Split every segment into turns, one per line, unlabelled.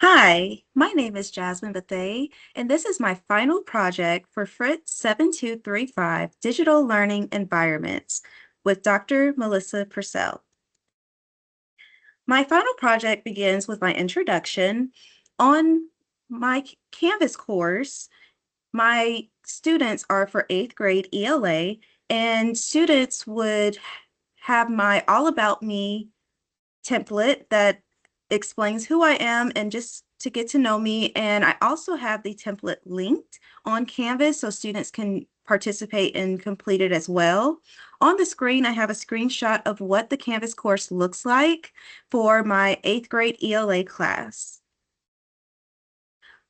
Hi, my name is Jasmine Bethea, and this is my final project for Fritz 7235 Digital Learning Environments with Dr. Melissa Purcell. My final project begins with my introduction. On my Canvas course, my students are for 8th grade ELA, and students would have my All About Me template that explains who I am and just to get to know me. And I also have the template linked on Canvas so students can participate and complete it as well. On the screen, I have a screenshot of what the Canvas course looks like for my 8th grade ELA class.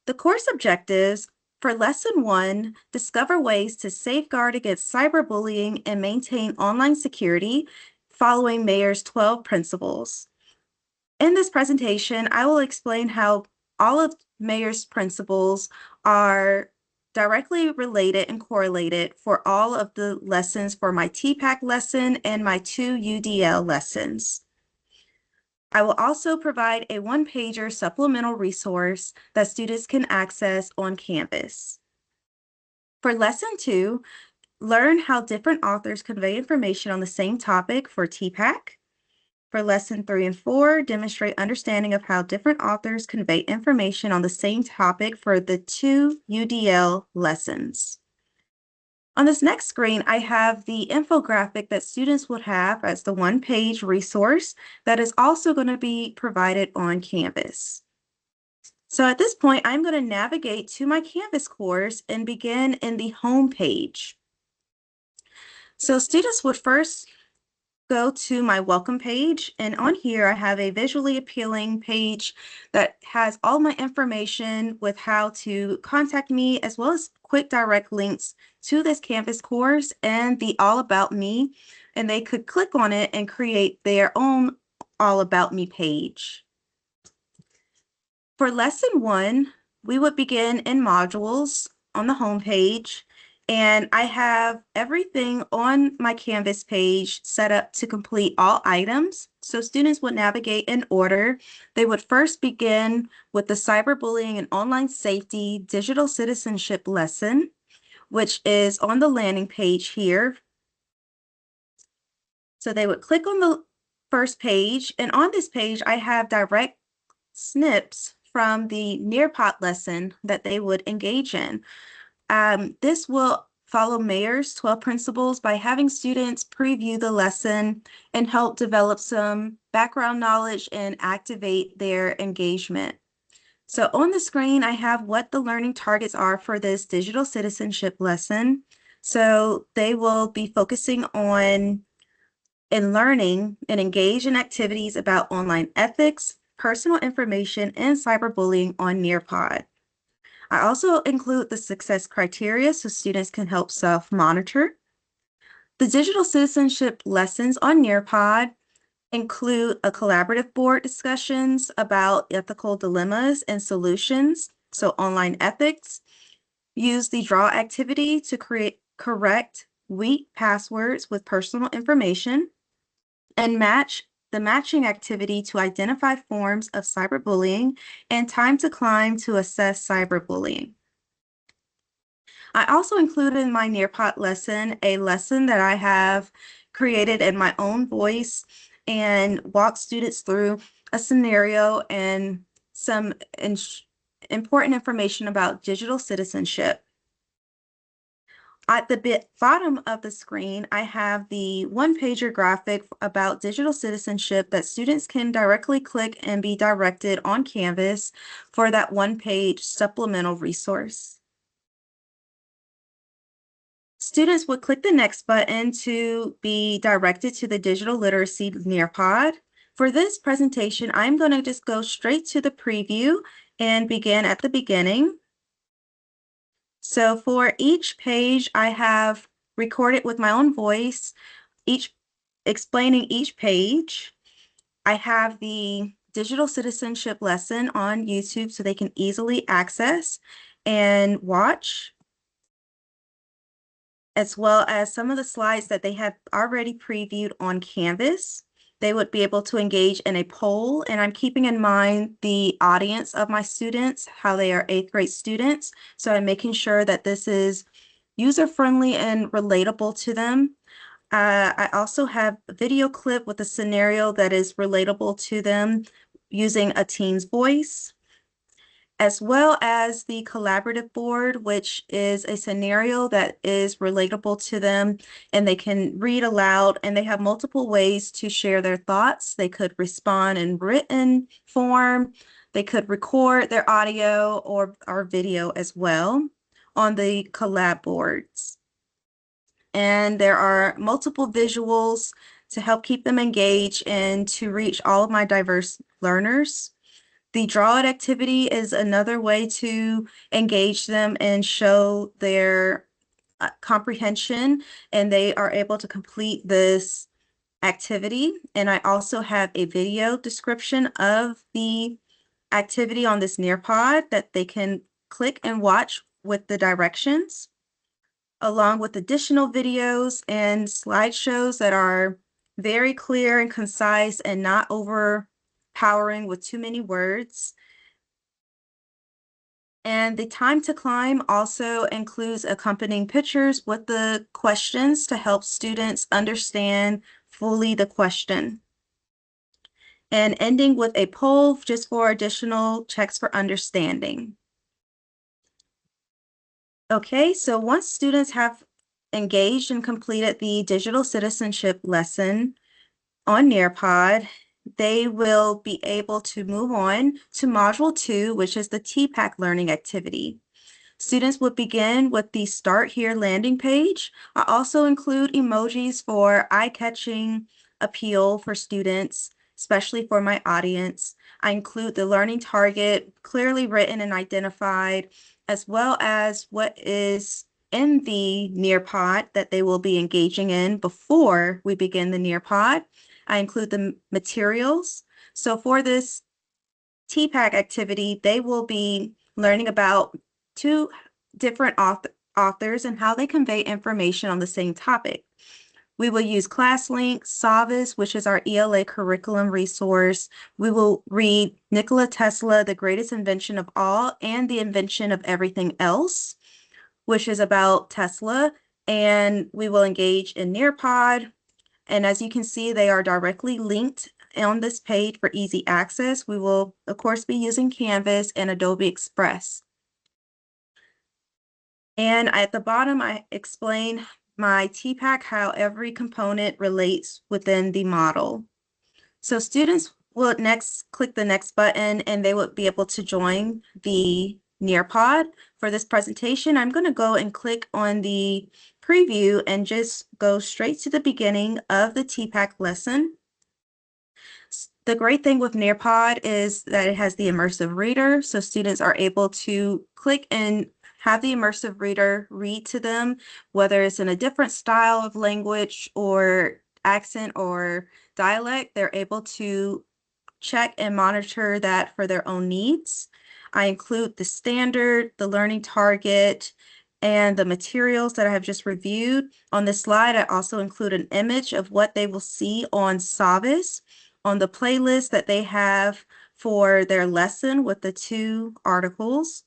The course objectives for Lesson 1, discover ways to safeguard against cyberbullying and maintain online security following Mayer's 12 principles. In this presentation, I will explain how all of Mayer's principles are directly related and correlated for all of the lessons for my TPAC lesson and my 2 UDL lessons. I will also provide a one-pager supplemental resource that students can access on Canvas. For Lesson 2, learn how different authors convey information on the same topic for TPAC. For Lesson 3 and 4, demonstrate understanding of how different authors convey information on the same topic for the 2 UDL lessons. On this next screen, I have the infographic that students would have as the one-page resource that is also going to be provided on Canvas. So at this point, I'm going to navigate to my Canvas course and begin in the home page. So students would first go to my welcome page, and on here I have a visually appealing page that has all my information with how to contact me, as well as quick direct links to this Canvas course and the All About Me, and they could click on it and create their own All About Me page. For Lesson 1, we would begin in modules on the home page. And I have everything on my Canvas page set up to complete all items. So students would navigate in order. They would first begin with the cyberbullying and online safety digital citizenship lesson, which is on the landing page here. So they would click on the first page, and on this page, I have direct snips from the Nearpod lesson that they would engage in. This will follow Mayer's 12 principles by having students preview the lesson and help develop some background knowledge and activate their engagement. So on the screen, I have what the learning targets are for this digital citizenship lesson. So they will be focusing on in learning and engage in activities about online ethics, personal information, and cyberbullying on Nearpod. I also include the success criteria so students can help self-monitor. The digital citizenship lessons on Nearpod include a collaborative board discussions about ethical dilemmas and solutions, so online ethics. Use the draw activity to correct weak passwords with personal information, and match the matching activity to identify forms of cyberbullying and time to climb to assess cyberbullying. I also included in my Nearpod lesson a lesson that I have created in my own voice and walk students through a scenario and some important information about digital citizenship. At the bottom of the screen, I have the one-pager graphic about digital citizenship that students can directly click and be directed on Canvas for that one-page supplemental resource. Students would click the next button to be directed to the digital literacy Nearpod. For this presentation, I'm going to just go straight to the preview and begin at the beginning. So for each page, I have recorded with my own voice, each explaining each page. I have the digital citizenship lesson on YouTube so they can easily access and watch, as well as some of the slides that they have already previewed on Canvas. they would be able to engage in a poll, and I'm keeping in mind the audience of my students, how they are 8th grade students. So I'm making sure that this is user-friendly and relatable to them. I also have a video clip with a scenario that is relatable to them using a teen's voice, as well as the collaborative board, which is a scenario that is relatable to them and they can read aloud, and they have multiple ways to share their thoughts. They could respond in written form, they could record their audio or video as well on the collab boards. And there are multiple visuals to help keep them engaged and to reach all of my diverse learners. The Draw It activity is another way to engage them and show their comprehension, and they are able to complete this activity. And I also have a video description of the activity on this Nearpod that they can click and watch with the directions, along with additional videos and slideshows that are very clear and concise and not overpowering with too many words. And the time to climb also includes accompanying pictures with the questions to help students understand fully the question. And ending with a poll just for additional checks for understanding. Okay, so once students have engaged and completed the digital citizenship lesson on Nearpod, they will be able to move on to Module 2, which is the TPAC learning activity. Students would begin with the Start Here landing page. I also include emojis for eye-catching appeal for students, especially for my audience. I include the learning target clearly written and identified, as well as what is in the Nearpod that they will be engaging in before we begin the Nearpod. I include the materials. So for this TPAC activity, they will be learning about 2 different authors and how they convey information on the same topic. We will use ClassLink, Savvis, which is our ELA curriculum resource. We will read Nikola Tesla, The Greatest Invention of All, and The Invention of Everything Else, which is about Tesla. And we will engage in Nearpod. And as you can see, they are directly linked on this page for easy access. We will, of course, be using Canvas and Adobe Express. And at the bottom, I explain my TPAC, how every component relates within the model. So students will next click the next button and they will be able to join the Nearpod. For this presentation, I'm going to go and click on the preview and just go straight to the beginning of the TPAC lesson. The great thing with Nearpod is that it has the immersive reader, so students are able to click and have the immersive reader read to them, whether it's in a different style of language or accent or dialect. They're able to check and monitor that for their own needs. I include the standard, the learning target, and the materials that I have just reviewed. On this slide, I also include an image of what they will see on Savvis, on the playlist that they have for their lesson with the 2 articles,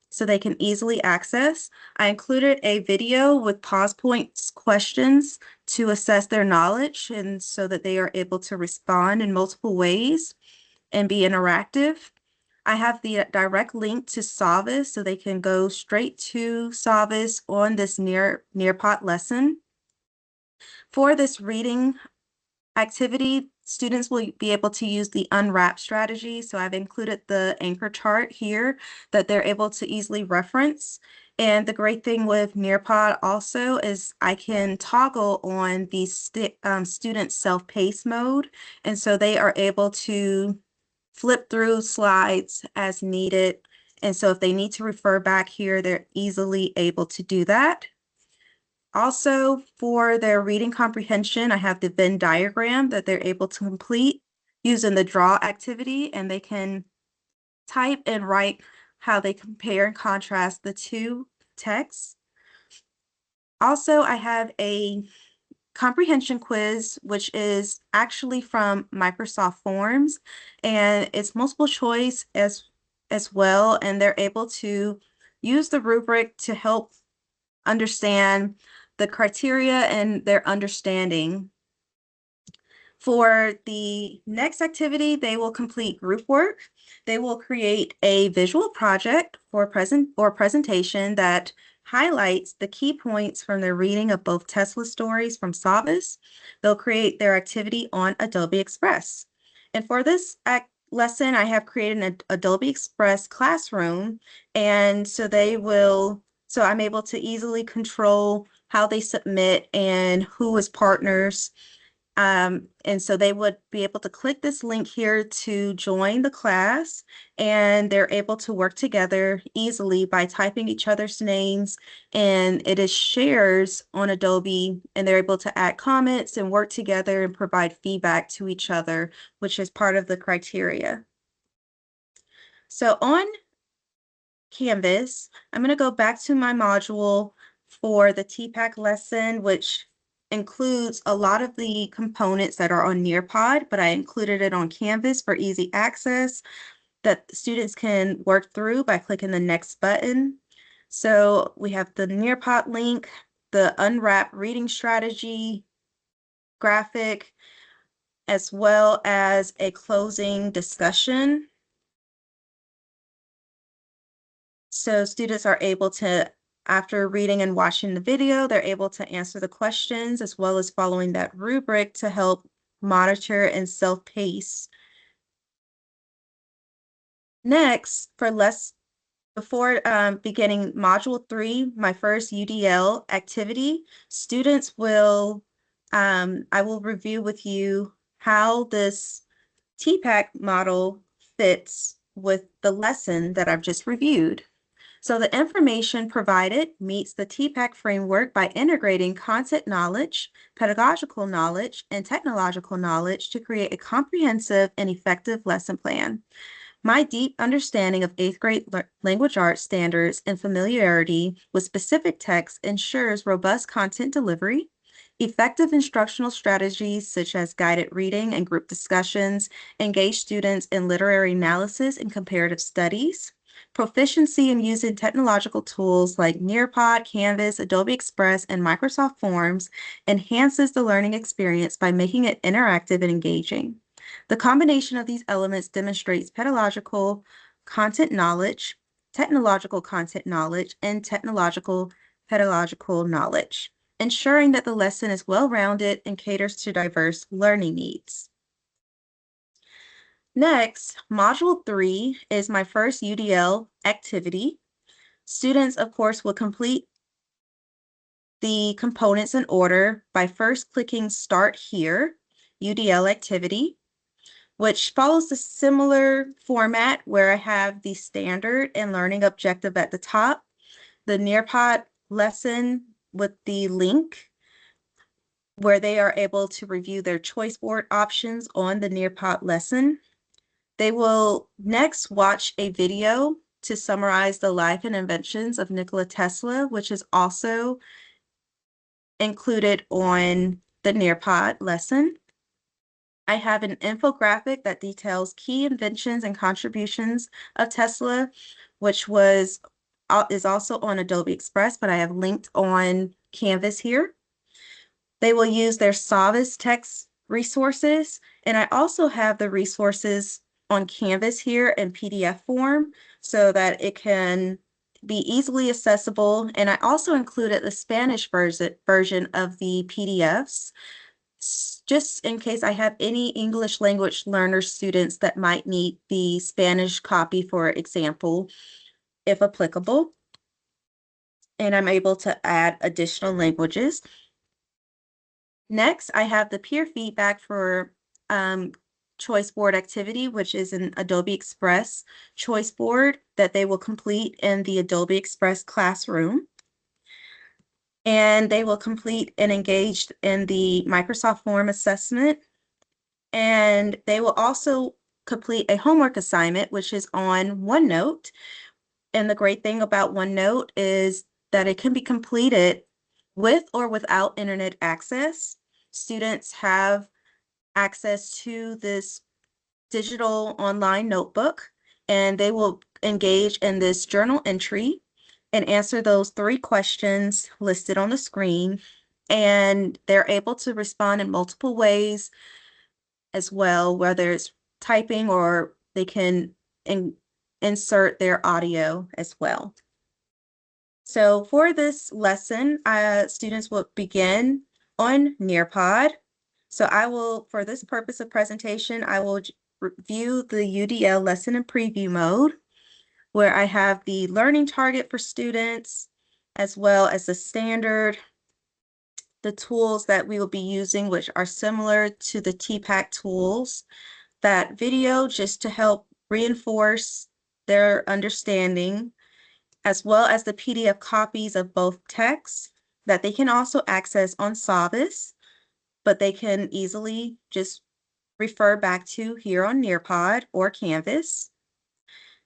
so they can easily access. I included a video with pause points questions to assess their knowledge and so that they are able to respond in multiple ways and be interactive. I have the direct link to Savvis so they can go straight to Savvis on this Nearpod lesson. For this reading activity, students will be able to use the unwrap strategy. So I've included the anchor chart here that they're able to easily reference. And the great thing with Nearpod also is I can toggle on the student self-paced mode. And so they are able to flip through slides as needed. And so if they need to refer back here, they're easily able to do that. Also, for their reading comprehension, I have the Venn diagram that they're able to complete using the draw activity, and they can type and write how they compare and contrast the 2 texts. Also, I have a comprehension quiz, which is actually from Microsoft Forms, and it's multiple choice as well, and they're able to use the rubric to help understand the criteria and their understanding. For the next activity, they will complete group work. They will create a visual project for presentation that highlights the key points from their reading of both Tesla stories from Savas. They'll create their activity on Adobe Express. And for this lesson, I have created an Adobe Express classroom, and so I'm able to easily control how they submit and who is partners. And so they would be able to click this link here to join the class, and they're able to work together easily by typing each other's names, and it is shares on Adobe, and they're able to add comments and work together and provide feedback to each other, which is part of the criteria. So on Canvas, I'm going to go back to my module for the TPAC lesson, which includes a lot of the components that are on Nearpod, but I included it on Canvas for easy access that students can work through by clicking the next button. So we have the Nearpod link, the unwrap reading strategy graphic, as well as a closing discussion. So students are able to, after reading and watching the video, they're able to answer the questions as well as following that rubric to help monitor and self-pace. Next, before beginning Module 3, my first UDL activity, students will, I will review with you how this TPAC model fits with the lesson that I've just reviewed. So the information provided meets the TPAC framework by integrating content knowledge, pedagogical knowledge, and technological knowledge to create a comprehensive and effective lesson plan. My deep understanding of 8th grade language arts standards and familiarity with specific texts ensures robust content delivery, effective instructional strategies such as guided reading and group discussions, engage students in literary analysis and comparative studies, proficiency in using technological tools like Nearpod, Canvas, Adobe Express, and Microsoft Forms enhances the learning experience by making it interactive and engaging. The combination of these elements demonstrates pedagogical content knowledge, technological content knowledge, and technological pedagogical knowledge, ensuring that the lesson is well-rounded and caters to diverse learning needs. Next, Module 3 is my first UDL activity. Students, of course, will complete the components in order by first clicking Start Here, UDL activity, which follows the similar format where I have the standard and learning objective at the top, the Nearpod lesson with the link where they are able to review their choice board options on the Nearpod lesson. They will next watch a video to summarize the life and inventions of Nikola Tesla, which is also included on the Nearpod lesson. I have an infographic that details key inventions and contributions of Tesla, which is also on Adobe Express, but I have linked on Canvas here. They will use their Savas text resources, and I also have the resources on Canvas here in PDF form so that it can be easily accessible. And I also included the Spanish version of the PDFs, just in case I have any English language learner students that might need the Spanish copy, for example, if applicable. And I'm able to add additional languages. Next, I have the peer feedback for choice board activity, which is an Adobe Express choice board that they will complete in the Adobe Express classroom. And they will complete and engage in the Microsoft Form assessment. And they will also complete a homework assignment, which is on OneNote. And the great thing about OneNote is that it can be completed with or without internet access. students have access to this digital online notebook, and they will engage in this journal entry and answer those 3 questions listed on the screen. And they're able to respond in multiple ways as well, whether it's typing or they can insert their audio as well. So for this lesson, students will begin on Nearpod. So I will, for this purpose of presentation, I will review the UDL lesson in preview mode, where I have the learning target for students, as well as the standard, the tools that we will be using, which are similar to the TPAC tools, that video just to help reinforce their understanding, as well as the PDF copies of both texts that they can also access on Savvis, but they can easily just refer back to here on Nearpod or Canvas.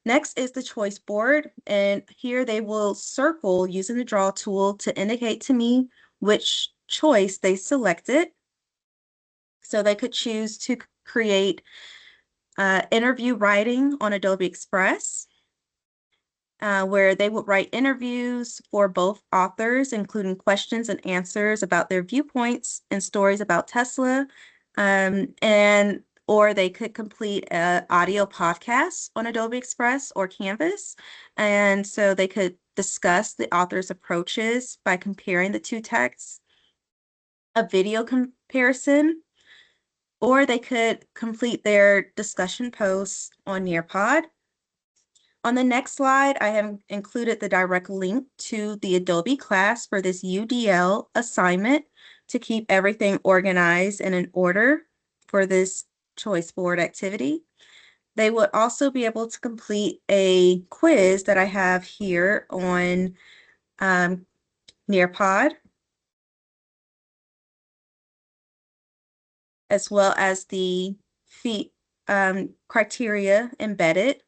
Next is the choice board, and here they will circle using the draw tool to indicate to me which choice they selected. So they could choose to create interview writing on Adobe Express, where they would write interviews for both authors, including questions and answers about their viewpoints and stories about Tesla, or they could complete an audio podcast on Adobe Express or Canvas. And so they could discuss the author's approaches by comparing the 2 texts, a video comparison, or they could complete their discussion posts on Nearpod. On the next slide, I have included the direct link to the Adobe class for this UDL assignment to keep everything organized and in order for this choice board activity. They would also be able to complete a quiz that I have here on Nearpod, as well as the criteria embedded.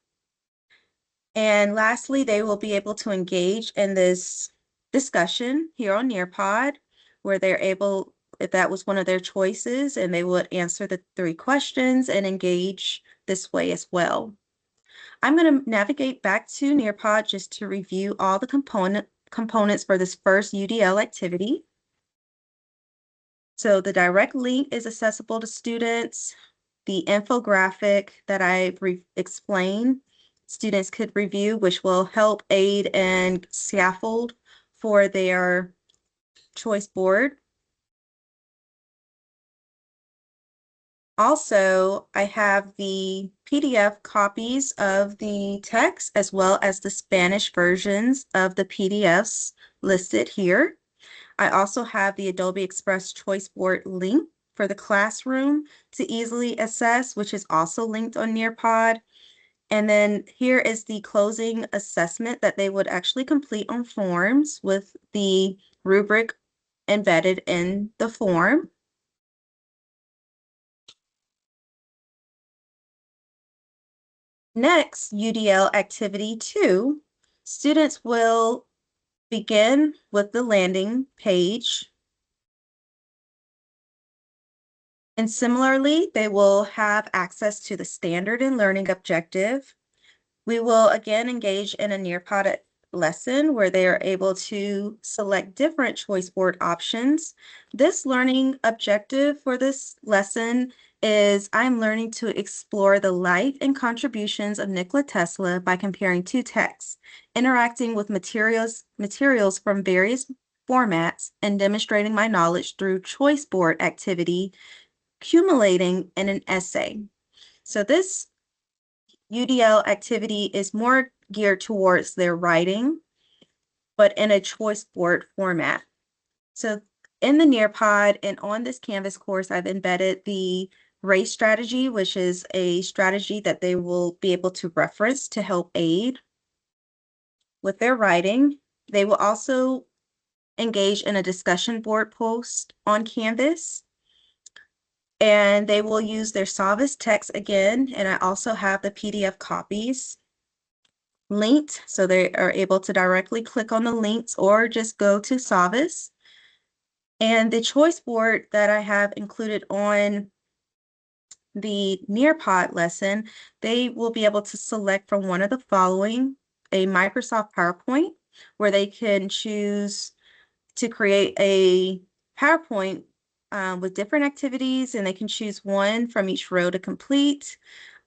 And lastly, they will be able to engage in this discussion here on Nearpod, where they're able, if that was one of their choices, and they would answer the 3 questions and engage this way as well. I'm going to navigate back to Nearpod just to review all the components for this first UDL activity. So the direct link is accessible to students. The infographic that I've explained, students could review, which will help aid and scaffold for their choice board. Also, I have the PDF copies of the text as well as the Spanish versions of the PDFs listed here. I also have the Adobe Express Choice Board link for the classroom to easily access, which is also linked on Nearpod. And then here is the closing assessment that they would actually complete on forms with the rubric embedded in the form. Next, UDL Activity 2, students will begin with the landing page. And similarly, they will have access to the standard and learning objective. We will again engage in a Nearpod lesson where they are able to select different choice board options. This learning objective for this lesson is I'm learning to explore the life and contributions of Nikola Tesla by comparing 2 texts, interacting with materials from various formats, and demonstrating my knowledge through choice board activity, accumulating in an essay. So this UDL activity is more geared towards their writing, but in a choice board format. So in the Nearpod and on this Canvas course, I've embedded the race strategy, which is a strategy that they will be able to reference to help aid with their writing. They will also engage in a discussion board post on Canvas, and they will use their Savvis text again. And I also have the PDF copies linked, so they are able to directly click on the links or just go to Savvis. And the choice board that I have included on the Nearpod lesson, they will be able to select from one of the following: a Microsoft PowerPoint, where they can choose to create a PowerPoint with different activities, and they can choose one from each row to complete.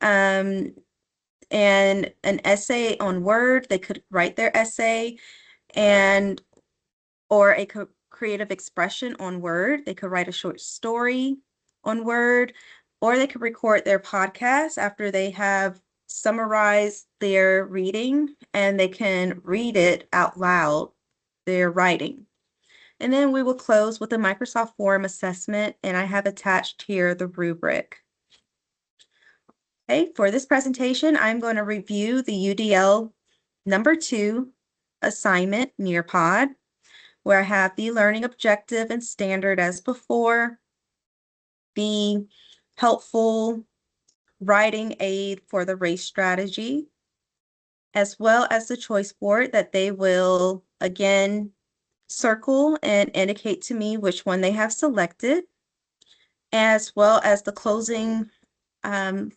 And an essay on Word, they could write their essay, and or a creative expression on Word. They could write a short story on Word, or they could record their podcast after they have summarized their reading, and they can read it out loud, their writing. And then we will close with a Microsoft Form assessment, and I have attached here the rubric. Okay, for this presentation, I'm going to review the UDL number 2 assignment Nearpod, where I have the learning objective and standard as before, the helpful writing aid for the race strategy, as well as the choice board that they will again circle and indicate to me which one they have selected, as well as the closing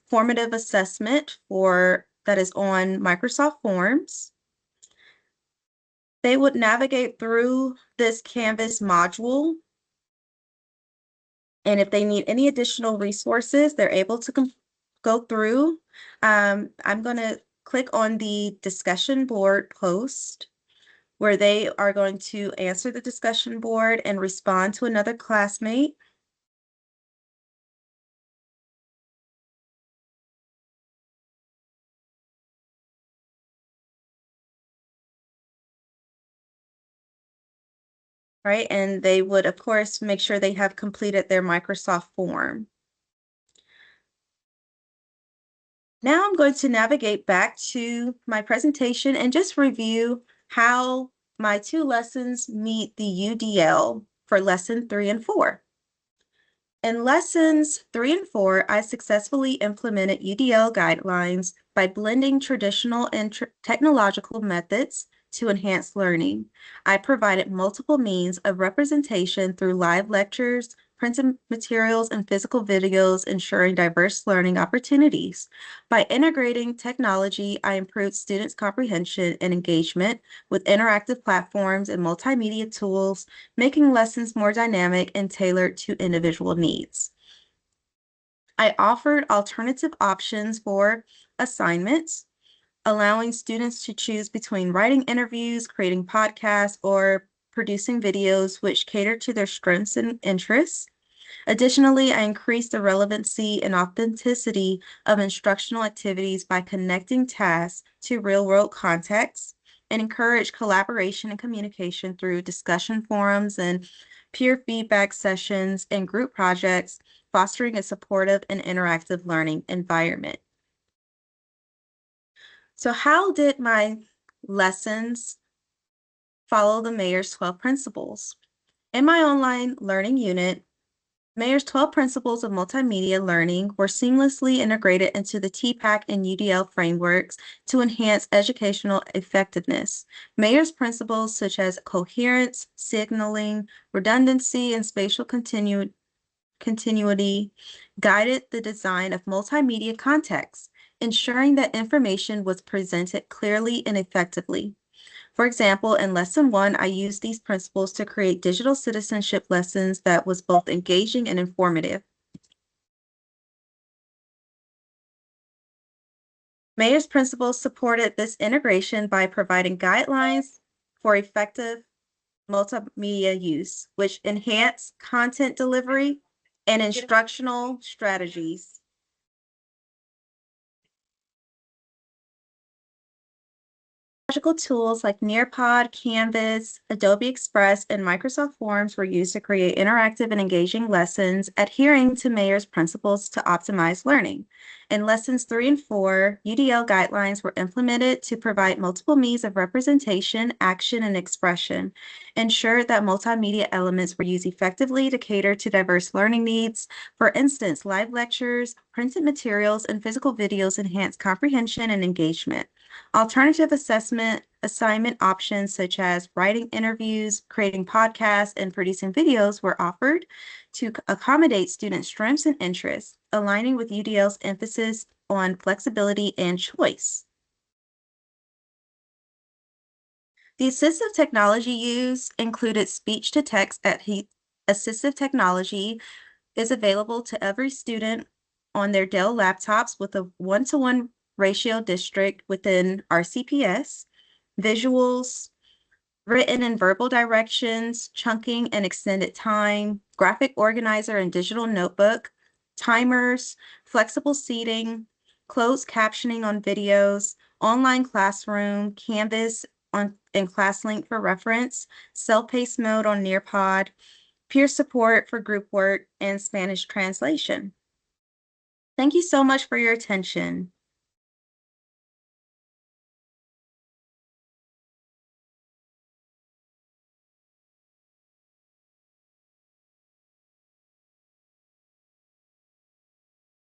formative assessment that is on Microsoft Forms. They would navigate through this Canvas module, and if they need any additional resources, they're able to go through. I'm going to click on the discussion board post, where they are going to answer the discussion board and respond to another classmate. Right, and they would, of course, make sure they have completed their Microsoft form. Now I'm going to navigate back to my presentation and just review how my 2 lessons meet the UDL for lesson 3 and 4. In lessons 3 and 4, I successfully implemented UDL guidelines by blending traditional and technological methods to enhance learning. I provided multiple means of representation through live lectures, printed materials, and physical videos, ensuring diverse learning opportunities. By integrating technology, I improved students' comprehension and engagement with interactive platforms and multimedia tools, making lessons more dynamic and tailored to individual needs. I offered alternative options for assignments, allowing students to choose between writing interviews, creating podcasts, or producing videos which cater to their strengths and interests. Additionally, I increased the relevancy and authenticity of instructional activities by connecting tasks to real-world contexts, and encourage collaboration and communication through discussion forums and peer feedback sessions and group projects, fostering a supportive and interactive learning environment. So how did my lessons follow the mayor's 12 principles? In my online learning unit, Mayor's 12 principles of multimedia learning were seamlessly integrated into the TPAC and UDL frameworks to enhance educational effectiveness. Mayor's principles such as coherence, signaling, redundancy, and spatial continuity guided the design of multimedia contexts, ensuring that information was presented clearly and effectively. For example, in lesson 1, I used these principles to create digital citizenship lessons that was both engaging and informative. Mayor's principles supported this integration by providing guidelines for effective multimedia use, which enhance content delivery and instructional strategies. Technological tools like Nearpod, Canvas, Adobe Express, and Microsoft Forms were used to create interactive and engaging lessons, adhering to Mayer's principles to optimize learning. In lessons 3 and 4, UDL guidelines were implemented to provide multiple means of representation, action, and expression, ensured that multimedia elements were used effectively to cater to diverse learning needs. For instance, live lectures, printed materials, and physical videos enhance comprehension and engagement. Alternative assessment Assignment options such as writing interviews, creating podcasts, and producing videos were offered to accommodate students' strengths and interests, aligning with UDL's emphasis on flexibility and choice. The assistive technology used included speech-to-text assistive technology is available to every student on their Dell laptops with a one-to-one ratio district within RCPS, visuals, written and verbal directions, chunking and extended time, graphic organizer and digital notebook, timers, flexible seating, closed captioning on videos, online classroom, Canvas and ClassLink for reference, self-paced mode on Nearpod, peer support for group work, and Spanish translation. Thank you so much for your attention.